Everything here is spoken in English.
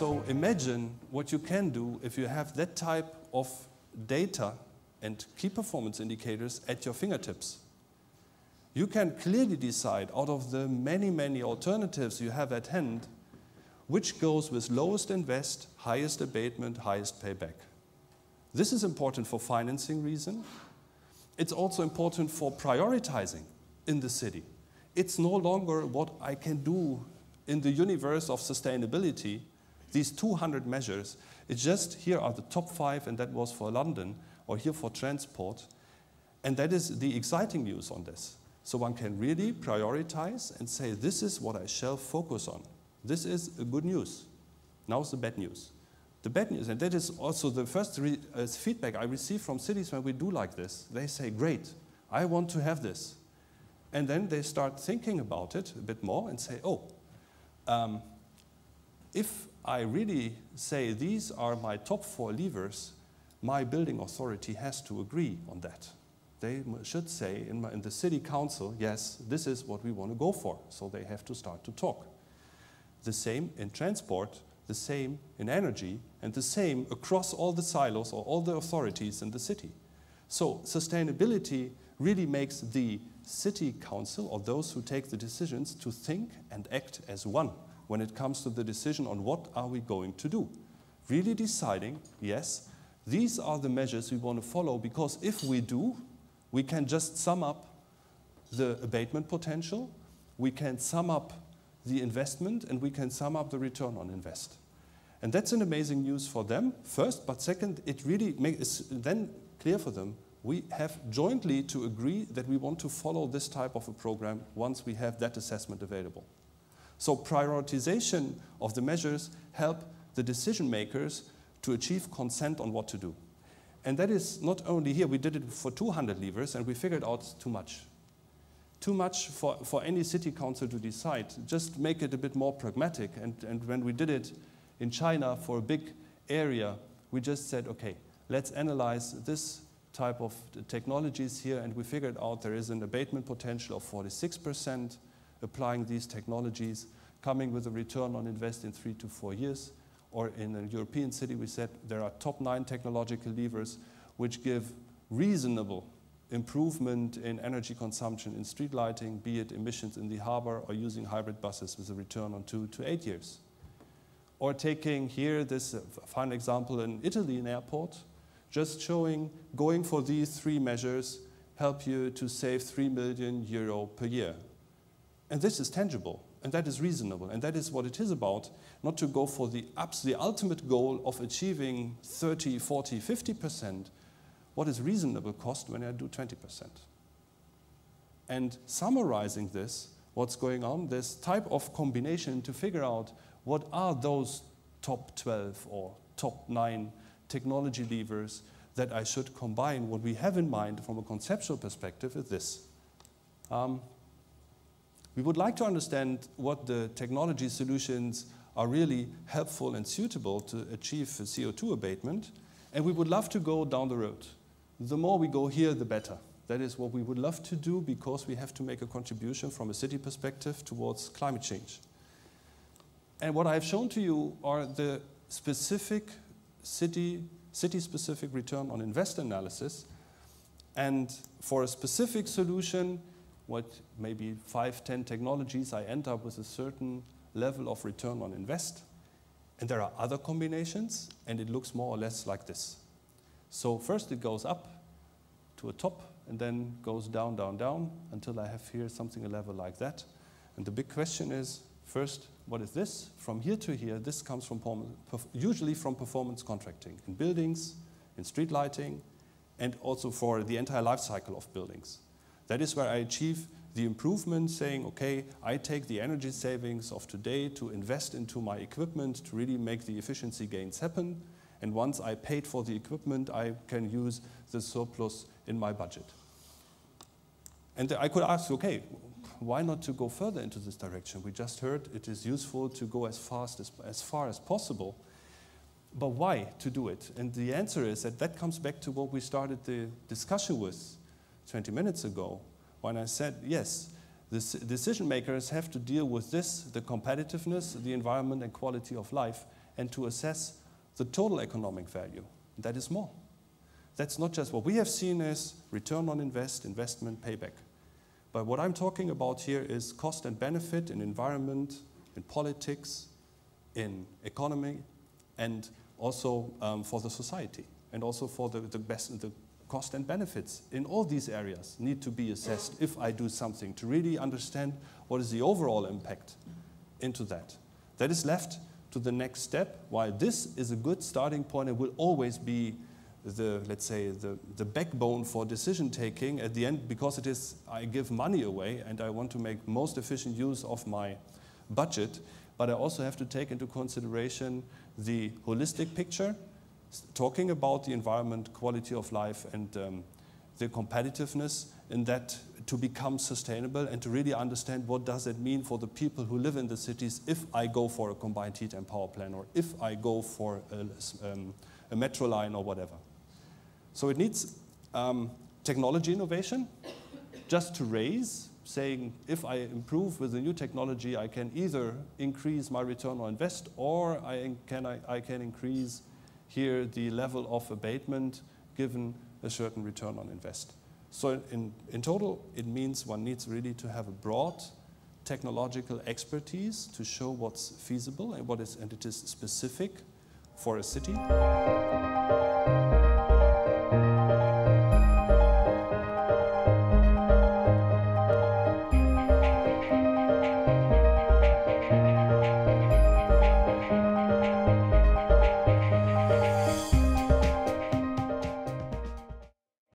So imagine what you can do if you have that type of data and key performance indicators at your fingertips. You can clearly decide out of the many, many alternatives you have at hand, which goes with lowest invest, highest abatement, highest payback. This is important for financing reason. It's also important for prioritizing in the city. It's no longer what I can do in the universe of sustainability, these 200 measures. It's just here are the top 5, and that was for London, or here for transport. And that is the exciting news on this. So one can really prioritize and say, this is what I shall focus on. This is a good news. Now's the bad news. The bad news, and that is also the first feedback I receive from cities when we do like this. They say, great, I want to have this. And then they start thinking about it a bit more and say, oh, if I really say these are my top 4 levers, my building authority has to agree on that. They should say in the city council, yes, this is what we want to go for. So they have to start to talk. The same in transport, the same in energy, and the same across all the silos or all the authorities in the city. So sustainability really makes the city council, or those who take the decisions, to think and act as one when it comes to the decision on what are we going to do. Really deciding, yes, these are the measures we want to follow, because if we do, we can just sum up the abatement potential, we can sum up the investment, and we can sum up the return on invest. And that's an amazing news for them, first, but second, it really makes then clear for them, we have jointly to agree that we want to follow this type of a program once we have that assessment available. So prioritization of the measures help the decision makers to achieve consent on what to do. And that is not only here, we did it for 200 levers and we figured out too much. Too much for any city council to decide. Just make it a bit more pragmatic. And when we did it in China for a big area, we just said, okay, let's analyze this type of technologies here, and we figured out there is an abatement potential of 46% applying these technologies, coming with a return on invest in 3 to 4 years. Or in a European city, we said there are top 9 technological levers which give reasonable improvement in energy consumption in street lighting, be it emissions in the harbor or using hybrid buses with a return on 2 to 8 years. Or taking here this final example in Italy, an airport, just showing going for these 3 measures help you to save 3 million euro per year. And this is tangible, and that is reasonable, and that is what it is about, not to go for the ultimate goal of achieving 30, 40, 50%. What is reasonable cost when I do 20%? And summarizing this, what's going on, this type of combination to figure out what are those top 12 or top 9 technology levers that I should combine. What we have in mind from a conceptual perspective is this. We would like to understand what the technology solutions are really helpful and suitable to achieve CO2 abatement, and we would love to go down the road. The more we go here, the better. That is what we would love to do, because we have to make a contribution from a city perspective towards climate change. And what I've shown to you are the specific city-specific return on invest analysis. And for a specific solution, what maybe 5, 10 technologies, I end up with a certain level of return on invest. And there are other combinations, and it looks more or less like this. So first it goes up to a top, and then goes down, down, down, until I have here something a level like that. And the big question is, first, what is this? From here to here, this comes from usually from performance contracting in buildings, in street lighting, and also for the entire life cycle of buildings. That is where I achieve the improvement, saying, okay, I take the energy savings of today to invest into my equipment to really make the efficiency gains happen. And once I paid for the equipment, I can use the surplus in my budget. And I could ask, okay, why not to go further into this direction? We just heard it is useful to go as far as possible. But why to do it? And the answer is that comes back to what we started the discussion with 20 minutes ago, when I said, yes, the decision makers have to deal with this, the competitiveness, the environment and quality of life, and to assess the total economic value. That is more. That's not just what we have seen as return on investment, payback. But what I'm talking about here is cost and benefit in environment, in politics, in economy, and also for the society, and also for the cost and benefits in all these areas need to be assessed if I do something to really understand what is the overall impact into that. That is left to the next step. While this is a good starting point, it will always be the, let's say, the backbone for decision taking at the end, because it is, I give money away and I want to make most efficient use of my budget, but I also have to take into consideration the holistic picture, talking about the environment, quality of life, and the competitiveness in that to become sustainable and to really understand what does it mean for the people who live in the cities if I go for a combined heat and power plant, or if I go for a metro line or whatever. So it needs technology innovation just to raise, saying if I improve with the new technology, I can either increase my return on invest, or I can increase here the level of abatement given a certain return on invest. So in total, it means one needs really to have a broad technological expertise to show what's feasible and it is specific for a city.